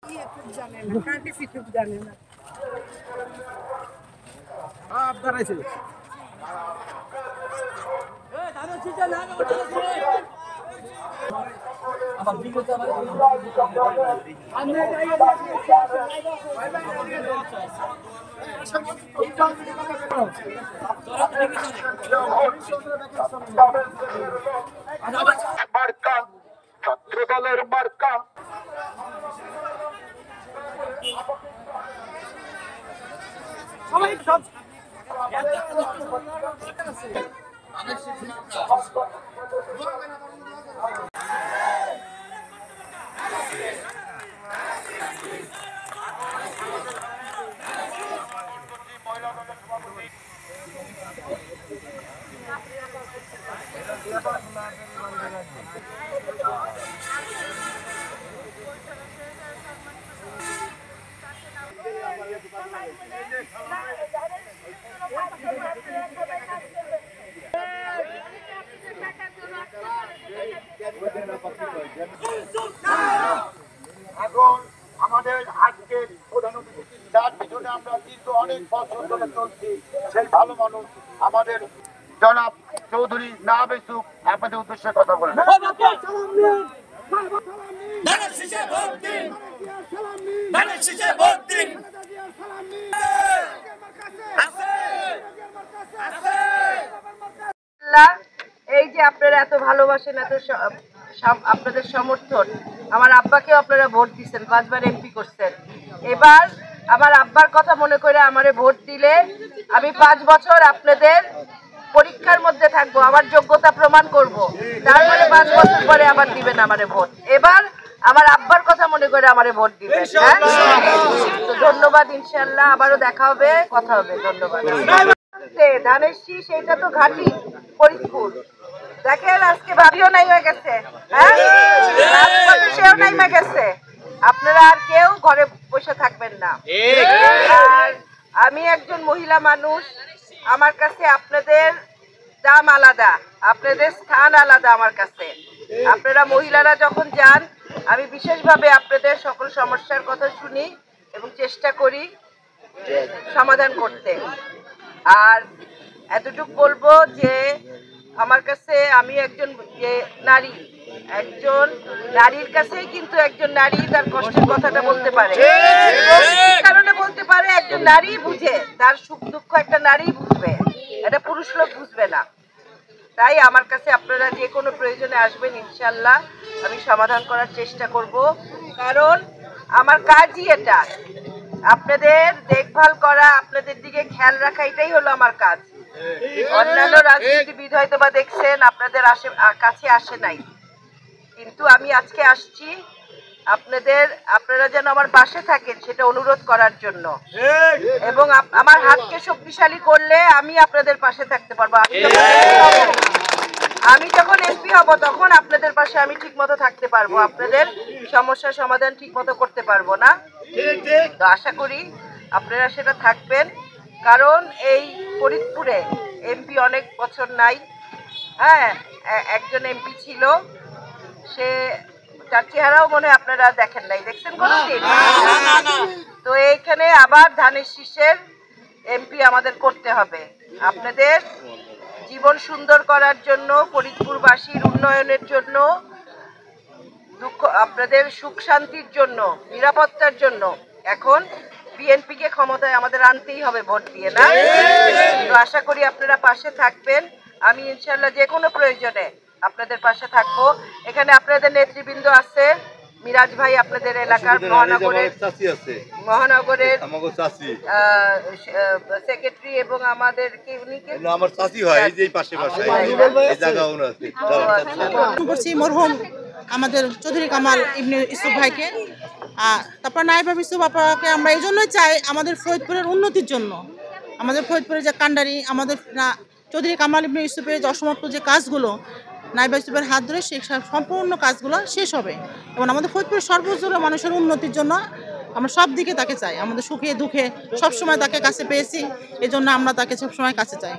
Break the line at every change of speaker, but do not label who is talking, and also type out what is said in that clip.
YouTube জানে না, Cardiff YouTube জানে না।
আপনার আছে
মার্কা ছাত্র দলের মার্কা
সবাই সব
এখন আমাদের আজকের প্রধান অতিথি যার পিছনে আমরা দীর্ঘ অনেক বছর ধরে চলছি সেই ভালো মানুষ আমাদের জনাব চৌধুরী নাহাব ইউসুফ আপনাদের উদ্দেশ্যে কথা বলেন।
এই যে আপনারা এত ভালোবাসেন, এত আপনাদের সমর্থন, আমার আব্বাকেও আপনারা ভোট দিচ্ছেন, 5 বার এমপি করছেন। এবার আমার আব্বার কথা মনে করে আমারে ভোট দিলে আমি 5 বছর আপনাদের পরীক্ষার মধ্যে থাকবো, আমার যোগ্যতা প্রমাণ করব, তারপরে 5 বছর পরে আবার দিবেন আমারে ভোট। এবার আমার আব্বার কথা মনে করে আমারে ভোট দিবেন। হ্যাঁ, তো ধন্যবাদ। ইনশাল্লাহ আবারও দেখা হবে, কথা হবে। ধন্যবাদ। ধানের শীষ এটা তো ঘাটি ফরিদপুর। দেখেন আজকে ভাবিও নাই হয়ে গেছে, হ্যাঁ সেও নাই হয়ে গেছে। আপনারা আর কেউ ঘরে বসে থাকবেন না। আর আমি একজন মহিলা মানুষ, আমার কাছে আপনাদের দাম আলাদা, আপনাদের স্থান আলাদা আমার কাছে। আপনারা মহিলারা যখন যান, আমি বিশেষভাবে আপনাদের সকল সমস্যার কথা শুনি এবং চেষ্টা করি সমাধান করতে। আর এতটুকু বলবো যে আমার কাছে আমি একজন নারী, একজন নারীর কাছেই কিন্তু একজন নারী তার কষ্টের কথাটা বলতে পারে। কারণে বলতে পারে, একজন নারী বুঝে, তার সুখ দুঃখ একটা নারী বুঝবে, এটা পুরুষ লোক বুঝবে না। তাই আমার কাছে আপনারা যে কোনো প্রয়োজনে আসবেন, ইনশাল্লাহ আমি সমাধান করার চেষ্টা করব। কারণ আমার কাজই এটা, আপনাদের দেখভাল করা, আপনাদের দিকে খেয়াল রাখা, এটাই হলো আমার কাজ। অন্যান্য রাজনীতিবিদ হয়তো বা দেখছেন আপনাদের কাছে আসে নাই, কিন্তু আমি আজকে আসছি আপনারা যেন আমার পাশে থাকেন সেটা অনুরোধ করার জন্য। এবং আমার হাতকে শক্তিশালী করলে আমি আপনাদের পাশে থাকতে পারবো। আমি যখন এমপি হব তখন আপনাদের পাশে আমি ঠিক মতো থাকতে পারবো, আপনাদের সমস্যার সমাধান ঠিক মতো করতে পারবো না। তো আশা করি আপনারা সেটা থাকবেন। কারণ এই ফরিদপুরে এমপি অনেক বছর নাই। হ্যাঁ, একজন এমপি ছিল, সে তার চেহারাও মনে হয় আপনারা দেখেন নাই, দেখছেন কোনোদিন? তো এইখানে আবার ধানের শীষের এমপি আমাদের করতে হবে। আপনাদের জীবন সুন্দর করার জন্য, ফরিদপুরবাসীর উন্নয়নের জন্য, আপনাদের সুখ শান্তির জন্য, নিরাপত্তার জন্য এখন বিএনপিকে ক্ষমতায় আমাদের আনতেই হবে ভোট দিয়ে, না? তো আশা করি আপনারা পাশে থাকবেন। আমি ইনশাল্লাহ যে কোনো প্রয়োজনে আপনাদের পাশে থাকবো। এখানে আপনাদের নেতৃবৃন্দ আছে, মিরাজ ভাই আপনাদের এলাকার মহানগরের সেক্রেটারি, এবং আমাদের
আমার চাচি হয় এই যে পাশে পাশে এই জায়গা আছে।
করছি মরহুম আমাদের চৌধুরী কামাল ইবনে ইউসুফ ভাইকে, তারপর নায়েব ইউসুফ আপাকে আমরা এই জন্যই চাই আমাদের ফরিদপুরের উন্নতির জন্য। আমাদের ফরিদপুরের যে কান্ডারি, আমাদের চৌধুরী কামাল ইবনে ইউসুফের যে অসমাপ্ত যে কাজগুলো নায়েব ইউসুফের হাত ধরে সেই সম্পূর্ণ কাজগুলো শেষ হবে। এবং আমাদের ফরিদপুরের সর্বস্তরের মানুষের উন্নতির জন্য আমরা সব দিকে তাকে চাই। আমাদের সুখে দুঃখে সবসময় তাকে কাছে পেয়েছি, এই জন্য আমরা তাকে সবসময় কাছে চাই।